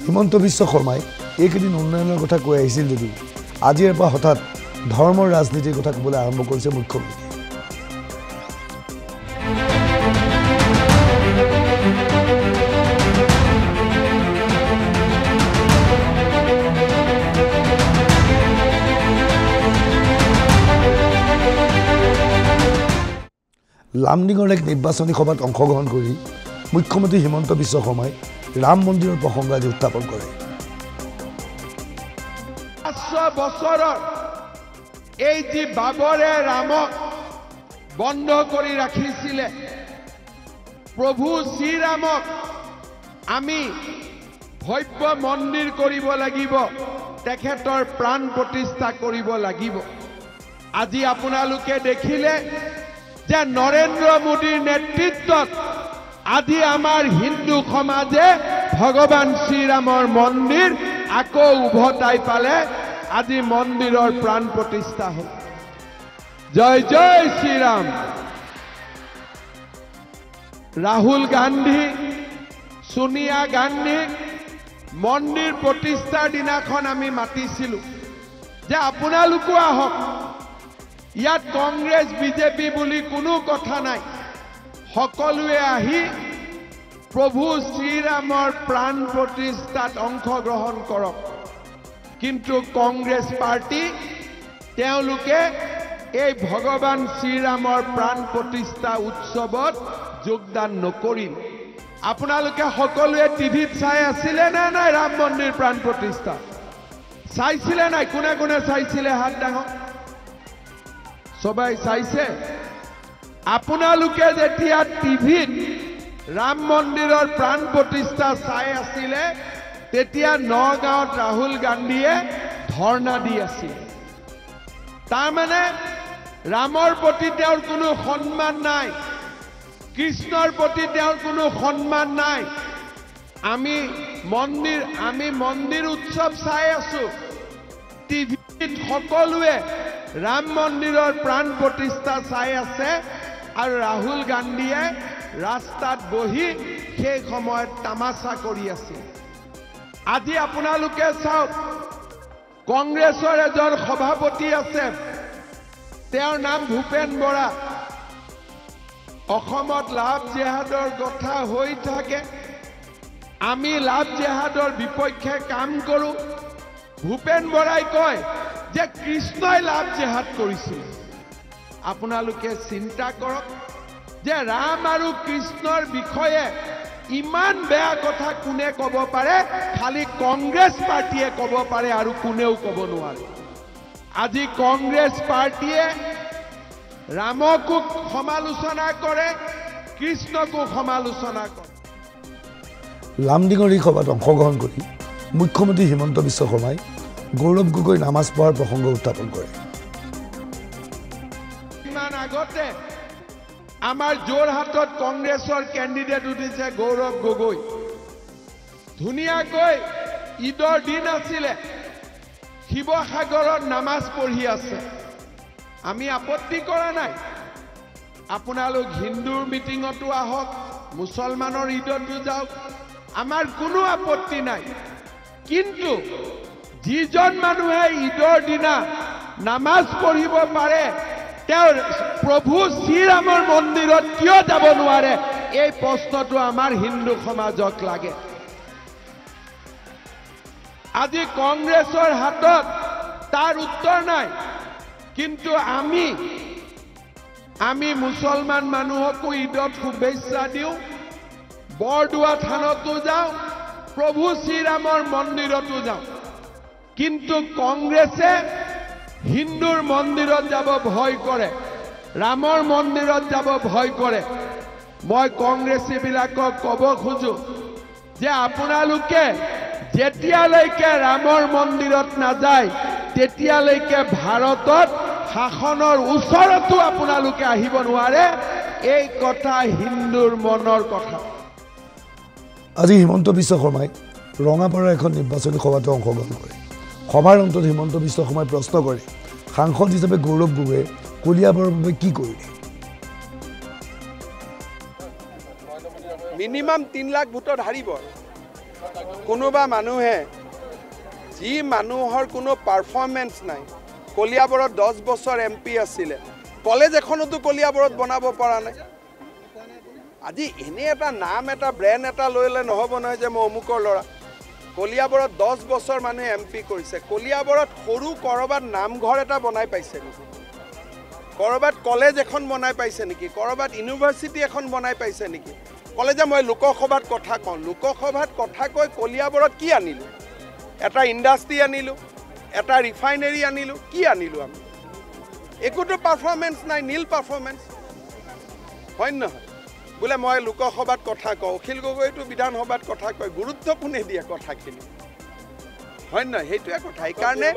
হিমন্ত বিশ্ব শৰ্মাই এইকেইদিন উন্নয়নৰ কথা কৈ আহিছিল যদিও আজিৰ পৰা হঠাৎ ধৰ্মৰ ৰাজনীতিৰ কথা ক'বলৈ আৰম্ভ কৰিছে মুখ্যমন্ত্ৰী। লামডিঙৰ এক নিৰ্বাচনী সভাত অংশগ্ৰহণ কৰি মুখ্যমন্ত্ৰী হিমন্ত বিশ্ব শৰ্মাই ৰাম মন্দিৰৰ প্ৰসংগ আজি উত্থাপন কৰে। 500 বছৰৰ এই যি বাবৰে ৰামক বন্ধ কৰি ৰাখিছিলে, প্ৰভু শ্ৰীৰামক আমি ভব্য মন্দিৰ কৰিব লাগিব, তেখেতৰ প্ৰাণ প্ৰতিষ্ঠা কৰিব লাগিব। আজি আপোনালোকে দেখিলে যে নৰেন্দ্ৰ মোদীৰ নেতৃত্বত আজি আমাৰ হিন্দু সমাজে ভগৱান শ্ৰীৰামৰ মন্দিৰ আকৌ উভতাই পালে। আজি মন্দিৰৰ প্ৰাণ প্ৰতিষ্ঠা হ'ল। জয় জয় শ্ৰীৰাম। ৰাহুল গান্ধী, সোনিয়া গান্ধী মন্দিৰ প্ৰতিষ্ঠাৰ দিনাখন আমি মাতিছিলোঁ যে আপোনালোকো আহক, ইয়াত কংগ্ৰেছ বিজেপি বুলি কোনো কথা নাই, সকলোৱে আহি প্ৰভু শ্ৰীৰামৰ প্ৰাণ প্ৰতিষ্ঠাত অংশগ্ৰহণ কৰক। কিন্তু কংগ্ৰেছ পাৰ্টি তেওঁলোকে এই ভগৱান শ্ৰীৰামৰ প্ৰাণ প্ৰতিষ্ঠা উৎসৱত যোগদান নকৰিল। আপোনালোকে সকলোৱে টিভিত চাই আছিলে নে নাই? ৰাম মন্দিৰ প্ৰাণ প্ৰতিষ্ঠা চাইছিলে নাই? কোনে কোনে চাইছিলে হাত ডাঙৰ? সবাই চাইছে? আপোনালোকে যেতিয়া টিভিত ৰাম মন্দিৰৰ প্ৰাণ প্ৰতিষ্ঠা চাই আছিলে, তেতিয়া নগাঁৱত ৰাহুল গান্ধীয়ে ধৰ্ণা দি আছিল। তাৰমানে ৰামৰ প্ৰতি তেওঁৰ কোনো সন্মান নাই, কৃষ্ণৰ প্ৰতি তেওঁৰ কোনো সন্মান নাই। আমি মন্দিৰ উৎসৱ চাই আছো, টিভিত সকলোৱে ৰাম মন্দিৰৰ প্ৰাণ প্ৰতিষ্ঠা চাই আছে, আৰু ৰাহুল গান্ধীয়ে ৰাস্তাত বহি সেই সময়ত তামাচা কৰি আছে। আজি আপোনালোকে চাওক, কংগ্ৰেছৰ এজন সভাপতি আছে, তেওঁৰ নাম ভূপেন বৰা। অসমত লাভ জেহাদৰ কথা হৈ থাকে, আমি লাভ জেহাদৰ বিপক্ষে কাম কৰোঁ। ভূপেন বৰাই কয় যে কৃষ্ণই লাভ জেহাদ কৰিছিল। আপোনালোকে চিন্তা কৰক যে ৰাম আৰু কৃষ্ণৰ বিষয়ে ইমান বেয়া কথা কোনে ক'ব পাৰে? খালি কংগ্ৰেছ পাৰ্টিয়ে ক'ব পাৰে আৰু কোনেও ক'ব নোৱাৰে। আজি কংগ্ৰেছ পাৰ্টিয়ে ৰামকো সমালোচনা কৰে, কৃষ্ণকো সমালোচনা কৰে। লামডিঙৰ এই সভাত অংশগ্ৰহণ কৰি মুখ্যমন্ত্ৰী হিমন্ত বিশ্ব শৰ্মাই গৌৰৱ গগৈ নামাজ পঢ়াৰ প্ৰসংগ উত্থাপন কৰে। ইমান আগতে আমাৰ যোৰহাটত কংগ্ৰেছৰ কেণ্ডিডেট উঠিছে গৌৰৱ গগৈ। ধুনীয়াকৈ ঈদৰ দিন আছিলে, শিৱসাগৰত নামাজ পঢ়ি আছে। আমি আপত্তি কৰা নাই, আপোনালোক হিন্দুৰ মিটিঙতো আহক, মুছলমানৰ ঈদতো যাওক, আমাৰ কোনো আপত্তি নাই। কিন্তু যিজন মানুহে ঈদৰ দিনা নামাজ পঢ়িব পাৰে, তেওঁৰ প্ৰভু শ্ৰীৰামৰ মন্দিৰত কিয় যাব নোৱাৰে? এই প্ৰশ্নটো আমাৰ হিন্দু সমাজক লাগে। আজি কংগ্ৰেছৰ হাতত তাৰ উত্তৰ নাই, কিন্তু আমি মুছলমান মানুহকো ঈদত শুভেচ্ছা দিওঁ, বৰদোৱা থানতো যাওঁ, প্ৰভু শ্ৰীৰামৰ মন্দিৰতো যাওঁ। কিন্তু কংগ্ৰেছে হিন্দুৰ মন্দিৰত যাব ভয় কৰে, ৰামৰ মন্দিৰত যাব ভয় কৰে। মই কংগ্ৰেছীবিলাকক ক'ব খোজো যে আপোনালোকে যেতিয়ালৈকে ৰামৰ মন্দিৰত নাযায়, তেতিয়ালৈকে ভাৰতত শাসনৰ ওচৰতো আপোনালোকে আহিব নোৱাৰে। এই কথা হিন্দুৰ মনৰ কথা। আজি হিমন্ত বিশ্ব শৰ্মাই ৰঙাপাৰাৰ এখন নিৰ্বাচনী সভাত অংশগ্ৰহণ কৰে। সভাৰ অন্তত হিমন্ত বিশ্ব শৰ্মাই প্ৰশ্ন কৰে, সাংসদ হিচাপে গৌৰৱ গগৈয়ে কলিয়াবৰৰ বাবে কি কৰিলে? মিনিমাম 3 লাখ ভোটত হাৰিব। কোনোবা মানুহে যি মানুহৰ কোনো পাৰফৰ্মেন্স নাই কলিয়াবৰত 10 বছৰ MP আছিলে কলেজ এখনতো কলিয়াবৰত বনাব পৰা নাই আজি এনে এটা নাম এটা ব্ৰেণ্ড এটা লৈলে নহব নহয় যে মই অমুকৰ ল'ৰা কলিয়াবৰত 10 বছৰ মানুহে MP কৰিছে কলিয়াবৰত সৰু কৰবাত নামঘৰ এটা বনাই পাইছে নেকি কৰবাত কলেজ এখন বনাই পাইছে নেকি কৰবাত ইউনিভাৰ্চিটি এখন বনাই পাইছে নেকি কলেজে মই লোকসভাত কথা কওঁ লোকসভাত কথা কৈ কলিয়াবৰত কি আনিলো এটা ইণ্ডাষ্ট্ৰি আনিলো এটা ৰিফাইনাৰী আনিলো কি আনিলো আমি একোটো পাৰফৰ্মেন্স নাই নীল পাৰফৰ্মেন্স হয় নহয় বোলে মই লোকসভাত কথা কওঁ অখিল গগৈটো বিধানসভাত কথা কয় গুৰুত্ব কোনে দিয়ে কথাখিনি হয় নহয় সেইটোৱে কথা সেইকাৰণে